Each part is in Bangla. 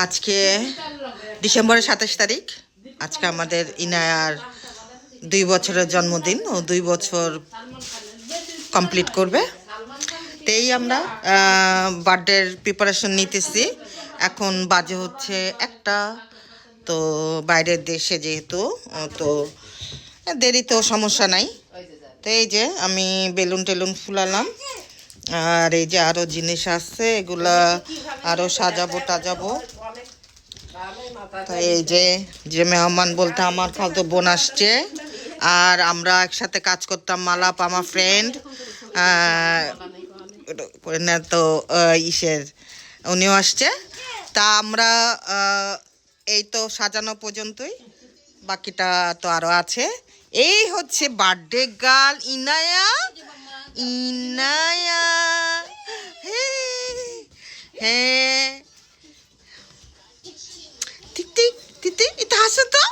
আজকে ডিসেম্বরের ২৭ তারিখ। আজকে আমাদের ইনায়ার ২ বছরের জন্মদিন। ও ২ বছর কমপ্লিট করবে। তেই আমরা বার্থডের প্রিপারেশন নিতেছি। এখন বাজে হচ্ছে ১টা। তো বাইরের দেশে যেহেতু তো দেরি তো সমস্যা নাই। তো এই যে আমি বেলুন টেলুন ফুলালাম। আর এই যে আরও জিনিস আছে, এগুলা আরও সাজাবো টাজাবো। তো এই যে মেহমান বলতে আমার খালতো বোন আসছে। আর আমরা একসাথে কাজ করতাম, মালাপ আমার ফ্রেন্ড না তো ইসের উনিও আসছে। তা আমরা এই তো সাজানো পর্যন্তই, বাকিটা তো আরও আছে। এই হচ্ছে বার্থডে গার্ল ইনায়া। ইনায়া হ্যাঁ, তিতি তিতি এটা হাসো তো।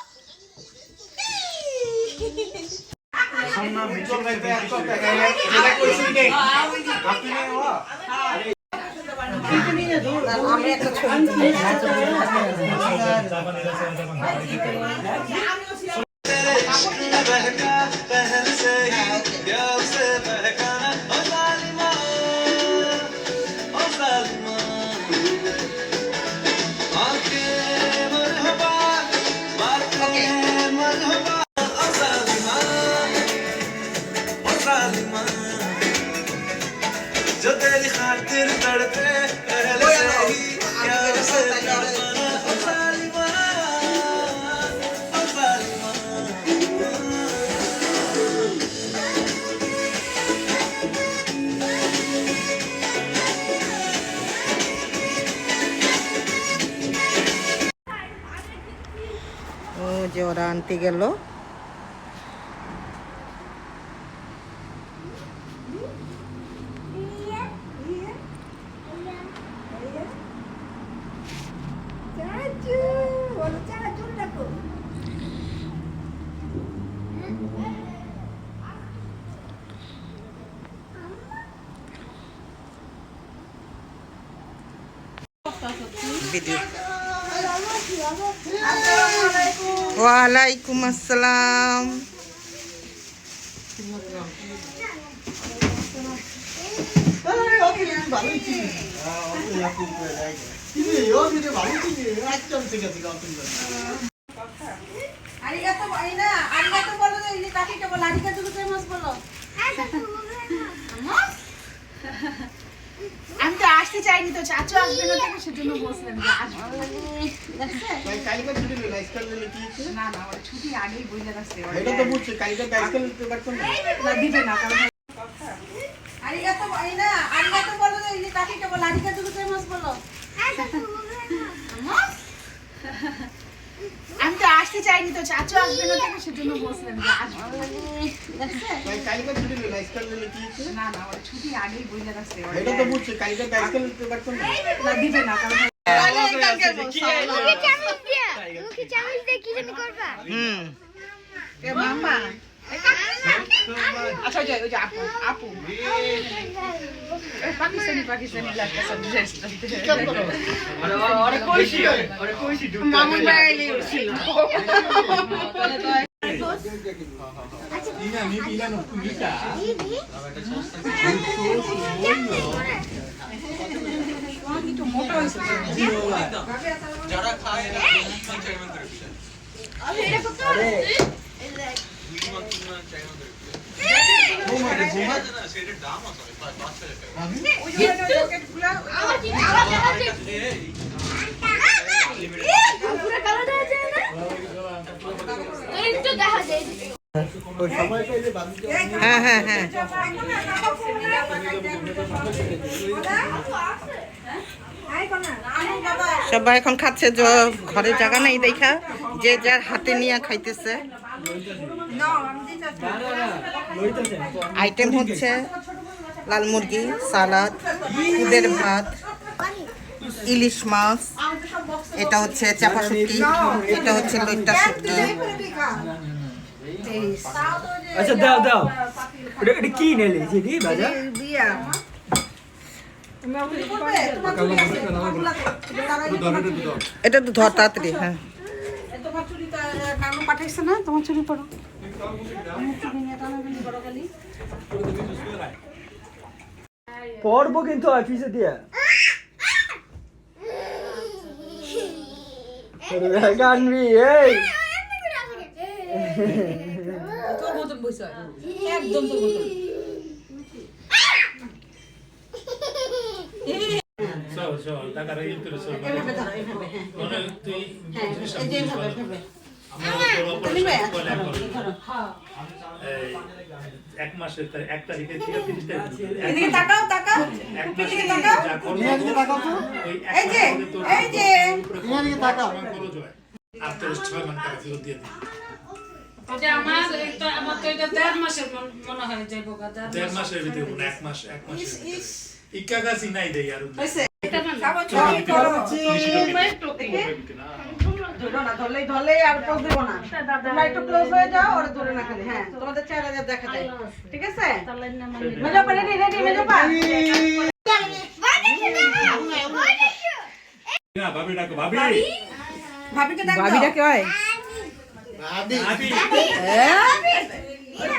আমি একটা ছবি जो तेरी खातिर तड़पे पहले से ही क्या उसे जालिमा जालिमा। ও যে ওরা আনতে গেল। ওয়ালাইকুম আসসালাম। আমি তো আসতে চাইনি, তো চাচু আসবে না থেকে সেজন্য বলছিলাম যে না না, ওর ছুটি আগেই বইলে রাখছে। এটা তো বুঝছি কালকে আজকাল পেপার কোন না দিবে না, কারণ আরিগাতো আইনা আরিগাতো বলো, এই যে কাকিকে বলো আরিগাতো গোজাইমাস বলো। আমি তো আসতে চাইনি, তো চাচু আসবে না থেকে সেজন্য বলছিলাম যে কালকে ছুটি নেই, আজকাল কি না না, ওর ছুটি আগেই বইলে রাখছে। এটা তো বুঝছি কালকে আজকাল পেপার কোন না দিবে না, কারণ মামা আচ্ছা ওই যে আপু আপু পাকিস্তানি পাকিস্তানি লাগতেছে মামুন ভাই ছিল। যারা খায় হ্যাঁ হ্যাঁ হ্যাঁ, সবাই এখন খাচ্ছে। ঘরে জায়গা নাই দেখা যে যার হাতে নিয়ে খাইতেছে। আইটেম হচ্ছে লাল মুরগি, সালাদ, দুধের ভাত, ইলিশ মাছ, এটা হচ্ছে চাপা শুটকি, এটা হচ্ছে লইট্টা শুটকি। আচ্ছা দাও দাও, এটা কি নেলে যে দি বাজা করবে? তোমার চুড়ি আছে, তোমারগুলা তো। তারা এই তোমার চুড়ি। এটা তো ধর তাড়াতাড়ি, হ্যাঁ। এই তোমার চুড়ি তো, কানু পাঠাইছে না? তোমার চুড়ি পরো। আমার চুড়ি নিয়ে টানাটানি করো খালি। পড়বো কিন্তু অফিসে দিয়ে গানবি এই তোর মতন বইছে একদম তোর মতন এভাবে ধরো এভাবে হ্যাঁ এই যে এভাবে এভাবে এক মাসের 1 তারিখে থেকে 30 তারিখ এদিকে তাকাও তাকাও এদিকে তাকাও এই যে এদিকে তাকাও খরচ হয় আর তো 6 মান টাকা ফেরত দিয়ে দিই এটা আমার তো এটা 1.5 মাসের মনে হয় যাইব গা 1.5 মাসের ভিতরে না 1 মাস ইক্কা গাছি নাই দেই আর হইছে এটা না খাবো ছবি করো না ধরো না ধরলেই আর পোজ দেব না তোমরা একটু ক্লোজ হয়ে যাও আর ধরে না খালি হ্যাঁ তোমাদের চেহারা যা দেখা যায় ঠিক আছে মেজপা রেডি মেজপা না ভাবি ডাকো ভাবি ভাবিকে ডাক ভাবি ডাকে হয় ভাবি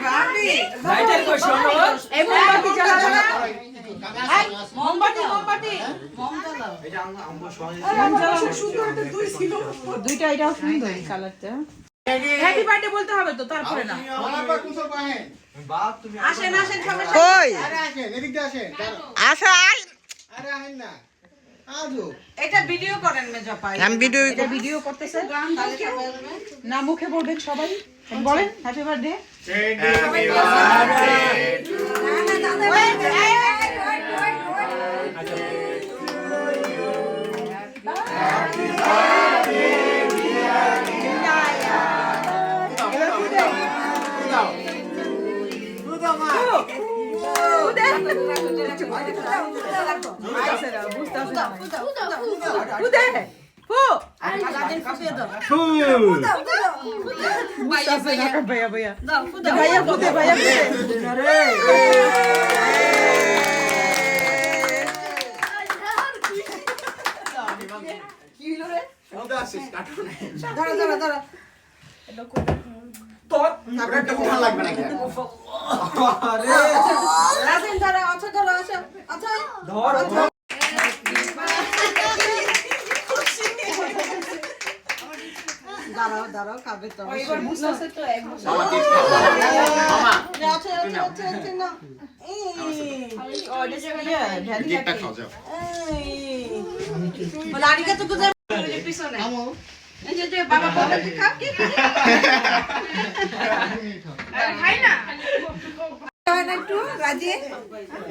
ভাবি লাইটার কই শোনো এই মোমবাতি জ্বালা না মোমবাতি মোম জ্বালাও এটা আমরা সবাই মোম জ্বালাও সুন্দর এটা দুই ছিল দুইটা এটাও সুন্দর কালারটা হ্যাপি বার্থডে বলতে হবে তো তারপরে না বাবা কুসো পাহেন বাপ তুমি আসেন সবাই কই আরে আসেন এদিক দিয়ে আসেন আসা আয়। আরে আসেন না আজো এটা ভিডিও করেন মেজপা আমি ভিডিও এটা ভিডিও করতেছে তাহলে সবাই আসবে। না মুখে বলবেন সবাই বলেন হ্যাপি বার্থডে আপনারটা উঠা লাগবে না কেন ধর দাঁড়াও খাবে তো কেকটা খাও যাও পিছনে এই যে বাবা বলে খাও কি খাই না একটু রাজি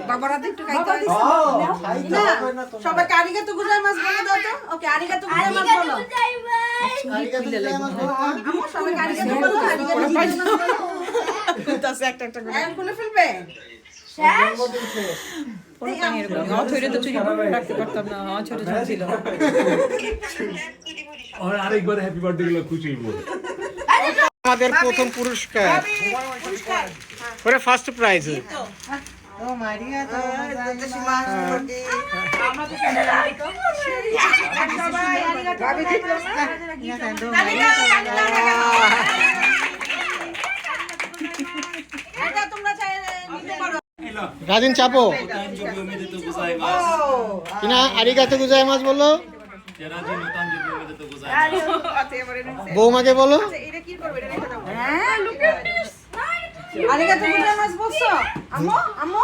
বাবার হাতে একটু খাইতে হয় না সবাই আরিগাতো গোজাইমাসু বলে দাও তো ওকে আরিগাতো গোজাইমাসু বলো আমো সবাই আরিগাতো বলো আরিগাতো গোজাইমাসু একটা করে এখন খুলে ফেলবে আরেকবার হ্যাপি বার্থডে গুলো খুশি বল আমাদের প্রথম পুরস্কার ওরে ফার্স্ট প্রাইজ ও মারিয়া তো আমরা তো সবাই আরিগাতো ভাবি দিলো এটা তোমরা চাই নিতে পারো রাজিন চাপো কিনা আরিগাতো গোজাইমাসু বলো বৌমাকে বলো এটা কি করবে এটা রেখে দাও হ্যাঁ লুক এট দিস আরিগাতো গোজাইমাসু বলছো আম্মু